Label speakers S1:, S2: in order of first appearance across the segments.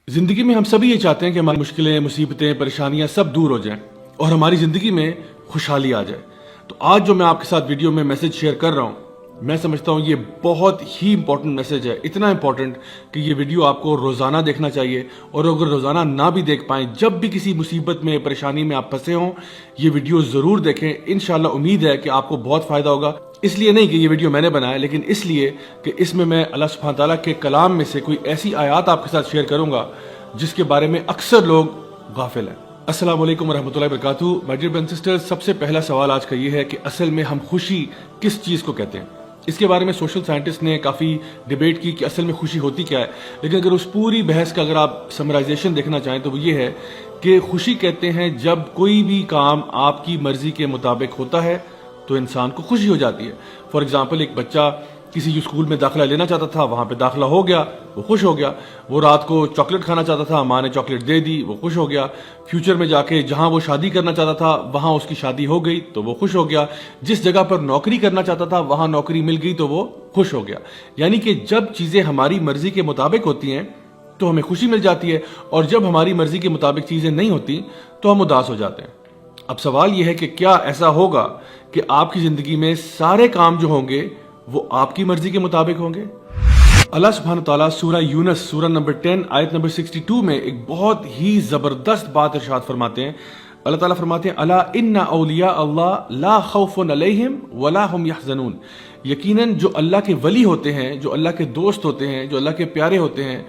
S1: ज़िंदगी में हम सभी ये चाहते हैं कि हमारी मुश्किलें, मुसीबतें, परेशानियां सब दूर हो जाएं और हमारी ज़िंदगी में खुशहाली आ जाए। तो आज जो मैं आपके साथ वीडियो में मैसेज शेयर कर रहा हूँ, मैं समझता हूँ ये बहुत ही इंपॉर्टेंट मैसेज है। इतना इंपॉर्टेंट कि ये वीडियो आपको रोज़ाना देखना चाहिए, और अगर रोज़ाना ना भी देख पाएं, जब भी किसी मुसीबत में, परेशानी में आप फंसे हों, ये वीडियो ज़रूर देखें। इंशाल्लाह उम्मीद है कि आपको बहुत फ़ायदा होगा। इसलिए नहीं कि ये वीडियो मैंने बनाया, लेकिन इसलिए कि इसमें मैं अल्लाह सुब्हान तआला के कलाम में से कोई ऐसी आयत आपके साथ शेयर करूंगा जिसके बारे में अक्सर लोग गाफिल हैं। अस्सलाम वालेकुम रहमतुल्लाहि व बरकातहू। My dear brothers and sisters, सबसे पहला सवाल आज का ये है कि असल में हम खुशी किस चीज़ को कहते हैं। इसके बारे में सोशल साइंटिस्ट ने काफ़ी डिबेट की कि असल में खुशी होती क्या है, लेकिन अगर उस पूरी बहस का अगर आप समराइजेशन देखना चाहें तो वो ये है कि खुशी कहते हैं जब कोई भी काम आपकी मर्जी के मुताबिक होता है तो इंसान को खुशी हो जाती है। फॉर एग्जाम्पल, एक बच्चा किसी जो स्कूल में दाखिला लेना चाहता था, वहाँ पे दाखिला हो गया, वो खुश हो गया। वो रात को चॉकलेट खाना चाहता था, माँ ने चॉकलेट दे दी, वो खुश हो गया। फ्यूचर में जाके जहाँ वो शादी करना चाहता था वहाँ उसकी शादी हो गई तो वो खुश हो गया। जिस जगह पर नौकरी करना चाहता था वहाँ नौकरी मिल गई तो वो खुश हो गया। यानी कि जब चीज़ें हमारी मर्जी के मुताबिक होती हैं तो हमें खुशी मिल जाती है, और जब हमारी मर्जी के मुताबिक चीज़ें नहीं होती तो हम उदास हो जाते हैं। अब सवाल यह है कि क्या ऐसा होगा कि आपकी जिंदगी में सारे काम जो होंगे वो आपकी मर्जी के मुताबिक होंगे? अल्लाह सुब्हान तआला सूरह यूनुस सूरह नंबर 10 आयत नंबर 62 में एक बहुत ही जबरदस्त बात इरशाद फरमाते हैं। अल्लाह ताला फरमाते हैं, अला इन्ना औलिया अल्लाह ला खौफुन अलैहिम वला हुम यहज़नून। यकीनन जो अल्लाह के वली होते हैं, जो अल्लाह के दोस्त होते हैं, जो अल्लाह के प्यारे होते हैं,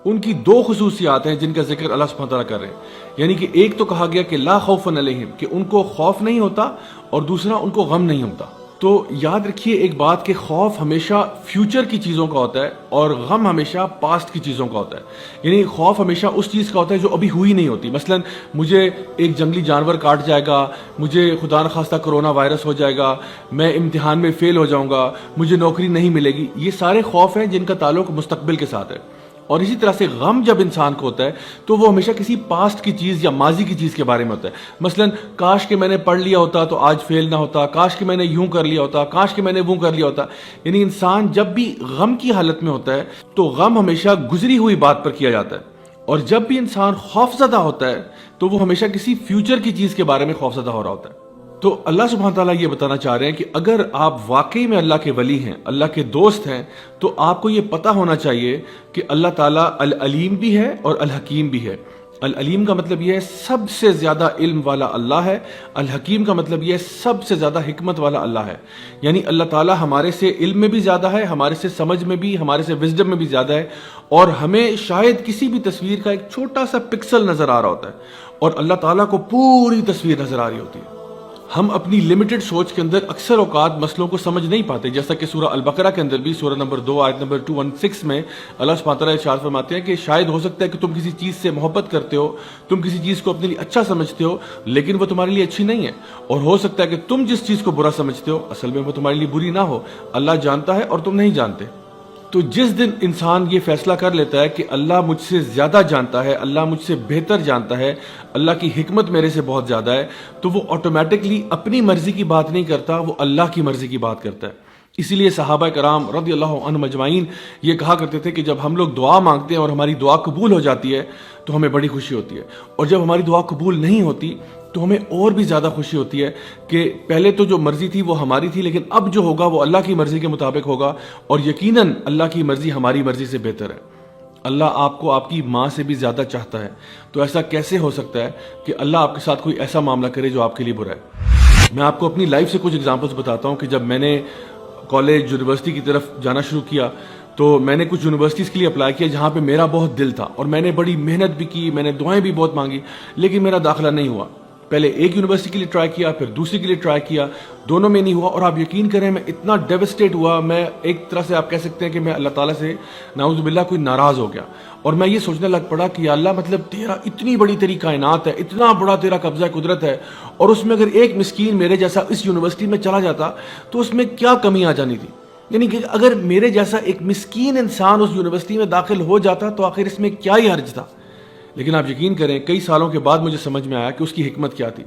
S1: उनकी दो खुसूसियात हैं जिनका जिक्र अल्लाह सुब्हान तआला कर रहे हैं। यानी कि एक तो कहा गया कि ला खौफुन अलैहिम, कि उनको खौफ नहीं होता, और दूसरा उनको गम नहीं होता। तो याद रखिए एक बात कि खौफ हमेशा फ्यूचर की चीज़ों का होता है और गम हमेशा पास्ट की चीज़ों का होता है। यानी खौफ हमेशा उस चीज़ का होता है जो अभी हुई नहीं होती। मसलन मुझे एक जंगली जानवर काट जाएगा, मुझे खुदा न खास्ता कोरोना वायरस हो जाएगा, मैं इम्तिहान में फेल हो जाऊंगा, मुझे नौकरी नहीं मिलेगी। ये सारे खौफ हैं जिनका ताल्लुक मुस्तकबिल के साथ है। और इसी तरह से गम जब इंसान को होता है तो वो हमेशा किसी पास्ट की चीज़ या माजी की चीज़ के बारे में होता है। मसलन काश के मैंने पढ़ लिया होता तो आज फेल ना होता, काश के मैंने यूं कर लिया होता, काश के मैंने वो कर लिया होता। यानी इंसान जब भी गम की हालत में होता है तो गम हमेशा गुजरी हुई बात पर किया जाता है, और जब भी इंसान खौफजदा होता है तो वो हमेशा किसी फ्यूचर की चीज़ के बारे में खौफजदा हो रहा होता है। तो अल्लाह सुब्हान तआला ये बताना चाह रहे हैं कि अगर आप वाकई में अल्लाह के वली हैं, अल्लाह के दोस्त हैं, तो आपको ये पता होना चाहिए कि अल्लाह ताला अल अलीम भी है और अल हकीम भी है। अल अलीम का मतलब यह है सबसे ज़्यादा इल्म वाला अल्लाह है। अल हकीम का मतलब यह है सबसे ज़्यादा हिकमत वाला अल्लाह है। यानी अल्लाह ताला हमारे से इल्म में भी ज़्यादा है, हमारे से समझ में भी, हमारे से विजडम में भी ज़्यादा है, और हमें शायद किसी भी तस्वीर का एक छोटा सा पिक्सल नज़र आ रहा होता है और अल्लाह ताला को पूरी तस्वीर नज़र आ रही होती है। हम अपनी लिमिटेड सोच के अंदर अक्सर औकात मसलों को समझ नहीं पाते, जैसा कि सूरह अल बकरा के अंदर भी सूरह नंबर 2 आयत नंबर 216 में अल्लाह सुब्हान तआला इरशाद फरमाते हैं कि शायद हो सकता है कि तुम किसी चीज़ से मोहब्बत करते हो, तुम किसी चीज़ को अपने लिए अच्छा समझते हो, लेकिन वो तुम्हारे लिए अच्छी नहीं है। और हो सकता है कि तुम जिस चीज़ को बुरा समझते हो असल में वो तुम्हारे लिए बुरी ना हो। अल्लाह जानता है और तुम नहीं जानते। तो जिस दिन इंसान ये फैसला कर लेता है कि अल्लाह मुझसे ज़्यादा जानता है, अल्लाह मुझसे बेहतर जानता है, अल्लाह की हिकमत मेरे से बहुत ज़्यादा है, तो वो ऑटोमेटिकली अपनी मर्जी की बात नहीं करता, वो अल्लाह की मर्जी की बात करता है। इसीलिए सहाबा कराम रज़ियल्लाहु अन्हुम अजमाइन ये कहा करते थे कि जब हम लोग दुआ मांगते हैं और हमारी दुआ कबूल हो जाती है तो हमें बड़ी खुशी होती है, और जब हमारी दुआ कबूल नहीं होती तो हमें और भी ज़्यादा खुशी होती है कि पहले तो जो मर्ज़ी थी वो हमारी थी, लेकिन अब जो होगा वो अल्लाह की मर्ज़ी के मुताबिक होगा, और यकीनन अल्लाह की मर्ज़ी हमारी मर्ज़ी से बेहतर है। अल्लाह आपको आपकी माँ से भी ज़्यादा चाहता है, तो ऐसा कैसे हो सकता है कि अल्लाह आपके साथ कोई ऐसा मामला करे जो आपके लिए बुरा है? मैं आपको अपनी लाइफ से कुछ एग्जाम्पल्स बताता हूँ कि जब मैंने कॉलेज यूनिवर्सिटी की तरफ जाना शुरू किया तो मैंने कुछ यूनिवर्सिटीज़ के लिए अप्लाई किया जहाँ पे मेरा बहुत दिल था, और मैंने बड़ी मेहनत भी की, मैंने दुआएं भी बहुत मांगी, लेकिन मेरा दाखिला नहीं हुआ। पहले एक यूनिवर्सिटी के लिए ट्राई किया, फिर दूसरी के लिए ट्राई किया, दोनों में नहीं हुआ, और आप यकीन करें मैं इतना डेवस्टेट हुआ। मैं एक तरह से आप कह सकते हैं कि मैं अल्लाह ताला से नाउज़ुबिल्लाह कोई नाराज़ हो गया, और मैं ये सोचने लग पड़ा कि अल्लाह मतलब तेरा इतनी बड़ी तेरी कायनात है, इतना बड़ा तेरा कब्जा कुदरत है, और उसमें अगर एक मिस्कीन मेरे जैसा इस यूनिवर्सिटी में चला जाता तो उसमें क्या कमी आ जानी थी। यानी कि अगर मेरे जैसा एक मिस्कीन इंसान उस यूनिवर्सिटी में दाखिल हो जाता तो आखिर इसमें क्या ही हर्ज था। लेकिन आप यकीन करें कई सालों के बाद मुझे समझ में आया कि उसकी हिकमत क्या थी।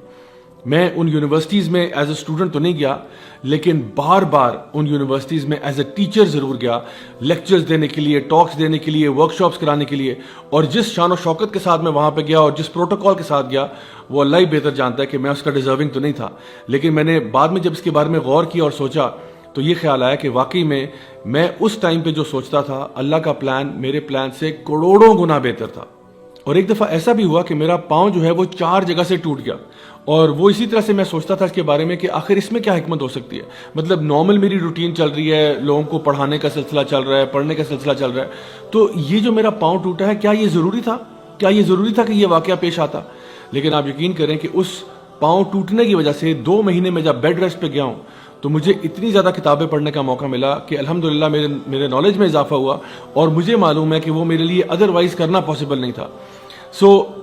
S1: میں ان یونیورسٹیز میں ایز اے اسٹوڈنٹ تو نہیں گیا، لیکن بار بار ان یونیورسٹیز میں ایز اے ٹیچر ضرور گیا، لیکچرز دینے کے لیے، ٹاکس دینے کے لیے، ورکشاپس کرانے کے لیے. اور جس شان و شوکت کے ساتھ میں وہاں پہ گیا اور جس پروٹوکول کے ساتھ گیا، وہ اللہ ہی بہتر جانتا ہے کہ میں اس کا ڈیزرونگ تو نہیں تھا. لیکن میں نے بعد میں جب اس کے بارے میں غور کیا اور سوچا تو یہ خیال آیا کہ واقعی میں اس ٹائم پہ جو سوچتا تھا، اللہ کا پلان میرے پلان سے کروڑوں گنا بہتر تھا. اور ایک دفعہ ایسا بھی ہوا کہ میرا پاؤں جو ہے وہ 4 جگہ سے ٹوٹ گیا، اور وہ اسی طرح سے میں سوچتا تھا اس کے بارے میں کہ آخر اس میں کیا حکمت ہو سکتی ہے. مطلب نارمل میری روٹین چل رہی ہے، لوگوں کو پڑھانے کا سلسلہ چل رہا ہے، پڑھنے کا سلسلہ چل رہا ہے، تو یہ جو میرا پاؤں ٹوٹا ہے، کیا یہ ضروری تھا؟ کیا یہ ضروری تھا کہ یہ واقعہ پیش آتا؟ لیکن آپ یقین کریں کہ اس پاؤں ٹوٹنے کی وجہ سے 2 مہینے میں جب بیڈ ریسٹ پہ گیا ہوں تو مجھے اتنی زیادہ کتابیں پڑھنے کا موقع ملا کہ الحمدللہ میرے نالج میں اضافہ ہوا، اور مجھے معلوم ہے کہ وہ میرے لیے ادروائز کرنا پاسبل نہیں تھا.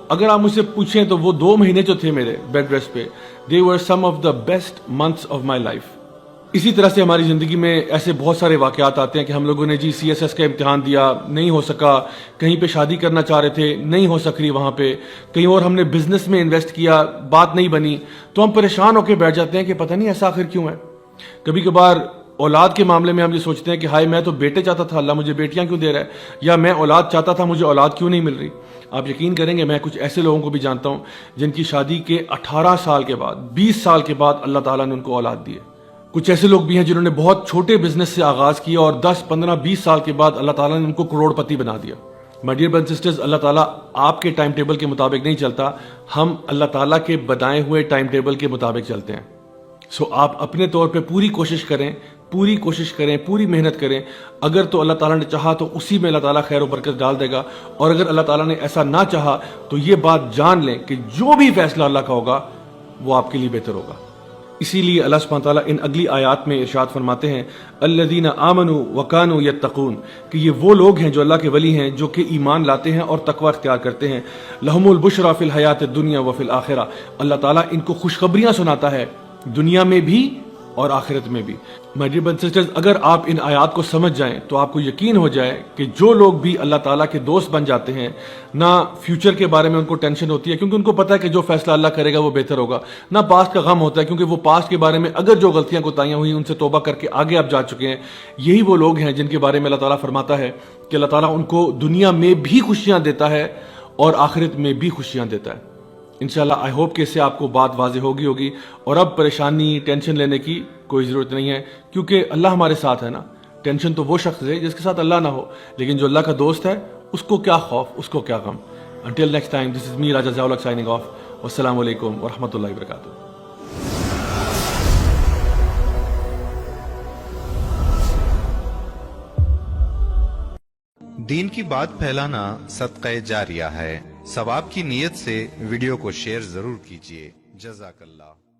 S1: اگر آپ مجھ سے پوچھیں تو وہ 2 مہینے جو تھے میرے بیڈ ریسٹ پہ، they were some of the best months of my life. اسی طرح سے ہماری زندگی میں ایسے بہت سارے واقعات آتے ہیں کہ ہم لوگوں نے CSS کا امتحان دیا، نہیں ہو سکا، کہیں پہ شادی کرنا چاہ رہے تھے، نہیں ہو سک رہی وہاں پہ، کہیں اور ہم نے بزنس میں انویسٹ کیا، بات نہیں بنی، تو ہم پریشان ہو کے بیٹھ جاتے ہیں کہ پتہ نہیں ایسا آخر کیوں ہے. کبھی کبھار اولاد کے معاملے میں ہم یہ سوچتے ہیں کہ ہائے میں تو بیٹے چاہتا تھا، اللہ مجھے بیٹیاں کیوں دے رہا ہے، یا میں اولاد چاہتا تھا، مجھے اولاد کیوں نہیں مل رہی. آپ یقین کریں گے میں کچھ ایسے لوگوں کو بھی جانتا ہوں جن کی شادی کے 18 سال کے بعد، 20 سال کے بعد اللہ تعالیٰ نے ان کو اولاد دی ہے. کچھ ایسے لوگ بھی ہیں جنہوں نے بہت چھوٹے بزنس سے آغاز کیا اور 10 15 20 سال کے بعد اللہ تعالیٰ نے ان کو کروڑ پتی بنا دیا. مائی ڈیئر برادرز سسٹرز، اللہ تعالیٰ آپ کے ٹائم ٹیبل کے مطابق نہیں چلتا، ہم اللہ تعالیٰ کے بنائے ہوئے ٹائم ٹیبل کے مطابق چلتے ہیں. آپ اپنے طور پہ پوری کوشش کریں، پوری محنت کریں. اگر تو اللہ تعالیٰ نے چاہا تو اسی میں اللہ تعالیٰ خیر و برکت ڈال دے گا، اور اگر اللہ تعالیٰ نے ایسا نہ چاہا تو یہ بات جان لیں کہ جو بھی فیصلہ اللہ کا ہوگا وہ آپ کے لیے بہتر ہوگا. اسی لیے اللہ سبحانہ تعالیٰ ان اگلی آیات میں ارشاد فرماتے ہیں الذین آمنوا وکانوا یتقون، کہ یہ وہ لوگ ہیں جو اللہ کے ولی ہیں، جو کہ ایمان لاتے ہیں اور تقوی اختیار کرتے ہیں. لہم البشری فی الحیات الدنیا وفی الآخرہ، اللہ تعالیٰ ان کو خوشخبریاں سناتا ہے دنیا میں بھی اور آخرت میں بھی. مائی ڈیئر برادرز سسٹرز، اگر آپ ان آیات کو سمجھ جائیں تو آپ کو یقین ہو جائے کہ جو لوگ بھی اللہ تعالیٰ کے دوست بن جاتے ہیں، نہ فیوچر کے بارے میں ان کو ٹینشن ہوتی ہے کیونکہ ان کو پتہ ہے کہ جو فیصلہ اللہ کرے گا وہ بہتر ہوگا، نہ پاسٹ کا غم ہوتا ہے کیونکہ وہ پاسٹ کے بارے میں اگر جو غلطیاں کوتاہیاں ہوئی ان سے توبہ کر کے آگے آپ جا چکے ہیں. یہی وہ لوگ ہیں جن کے بارے میں اللہ تعالیٰ فرماتا ہے کہ اللہ تعالیٰ ان کو دنیا میں بھی خوشیاں دیتا ہے اور آخرت میں بھی خوشیاں دیتا ہے. انشاءاللہ آئی ہوپ کہ اس سے آپ کو بات واضح ہوگی اور اب پریشانی ٹینشن لینے کی کوئی ضرورت نہیں ہے کیونکہ اللہ ہمارے ساتھ ہے نا. ٹینشن تو وہ شخص ہے جس کے ساتھ اللہ نہ ہو، لیکن جو اللہ کا دوست ہے اس کو کیا خوف، اس کو کیا غم. انٹل نیکسٹ ٹائم، دس از می راجہ ضیاء الحق سائننگ آف. والسلام علیکم ورحمۃ اللہ وبرکاتہ.
S2: دین کی بات پھیلانا صدقہ جاریہ ہے. ثواب کی نیت سے ویڈیو کو شیئر ضرور کیجیے. جزاک اللہ.